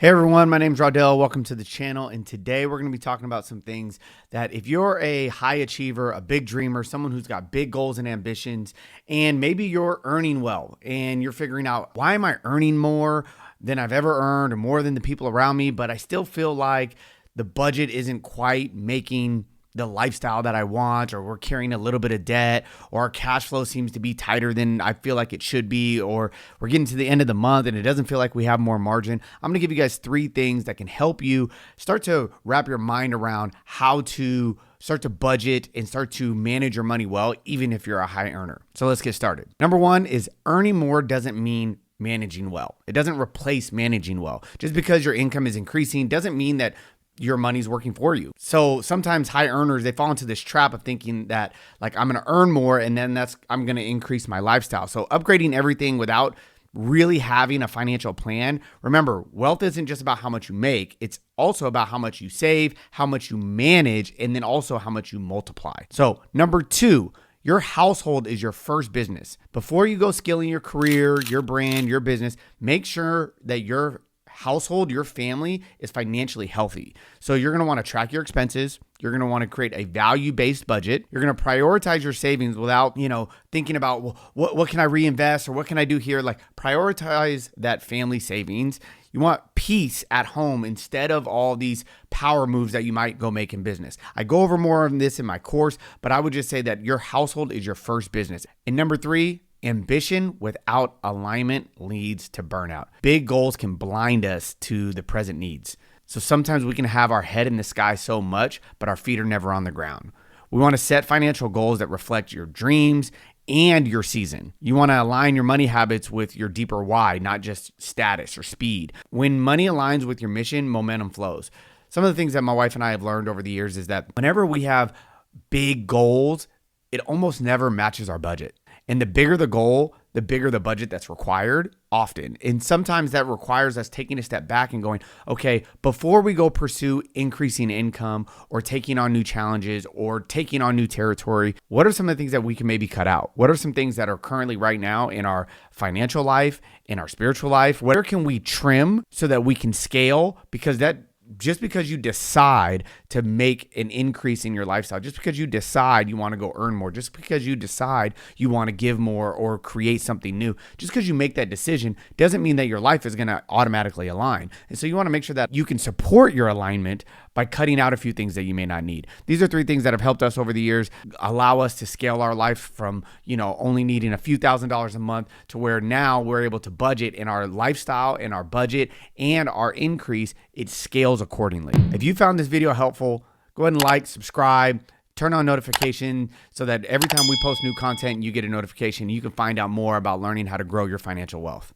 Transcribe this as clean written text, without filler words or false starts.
Hey everyone, my name's Rodell. Welcome to the channel. And today we're going to be talking about some things that if you're a high achiever, a big dreamer, someone who's got big goals and ambitions, and maybe you're earning well and you're figuring out, why am I earning more than I've ever earned or more than the people around me, but I still feel like the budget isn't quite making the lifestyle that I want, or we're carrying a little bit of debt, or our cash flow seems to be tighter than I feel like it should be, or we're getting to the end of the month and it doesn't feel like we have more margin. I'm gonna give you guys 3 things that can help you start to wrap your mind around how to start to budget and start to manage your money well, even if you're a high earner. So let's get started. Number 1 is earning more doesn't mean managing well. It doesn't replace managing well. Just because your income is increasing doesn't mean that your money's working for you. So sometimes high earners, they fall into this trap of thinking that, like, I'm going to earn more and then I'm going to increase my lifestyle. So upgrading everything without really having a financial plan. Remember, wealth isn't just about how much you make. It's also about how much you save, how much you manage, and then also how much you multiply. So number 2, your household is your first business. Before you go scaling your career, your brand, your business, make sure that your household, your family is financially healthy. So you're going to want to track your expenses. You're going to want to create a value-based budget. You're going to prioritize your savings without, thinking about, well, what can I reinvest or what can I do here? Like, prioritize that family savings. You want peace at home instead of all these power moves that you might go make in business. I go over more of this in my course, but I would just say that your household is your first business. And number 3, ambition without alignment leads to burnout. Big goals can blind us to the present needs. So sometimes we can have our head in the sky so much, but our feet are never on the ground. We want to set financial goals that reflect your dreams and your season. You want to align your money habits with your deeper why, not just status or speed. When money aligns with your mission, momentum flows. Some of the things that my wife and I have learned over the years is that whenever we have big goals, it almost never matches our budget. And the bigger the goal, the bigger the budget that's required often. And sometimes that requires us taking a step back and going, okay, before we go pursue increasing income or taking on new challenges or taking on new territory, what are some of the things that we can maybe cut out? What are some things that are currently right now in our financial life, in our spiritual life? Where can we trim so that we can scale? Because just because you decide to make an increase in your lifestyle, just because you decide you want to go earn more, just because you decide you want to give more or create something new, just because you make that decision doesn't mean that your life is going to automatically align. And so you want to make sure that you can support your alignment by cutting out a few things that you may not need. These are 3 things that have helped us over the years, allow us to scale our life from, only needing a few $1,000s a month to where now we're able to budget in our lifestyle, in our budget, and our increase, it scales accordingly. If you found this video helpful, go ahead and like, subscribe, turn on notification so that every time we post new content, you get a notification. You can find out more about learning how to grow your financial wealth.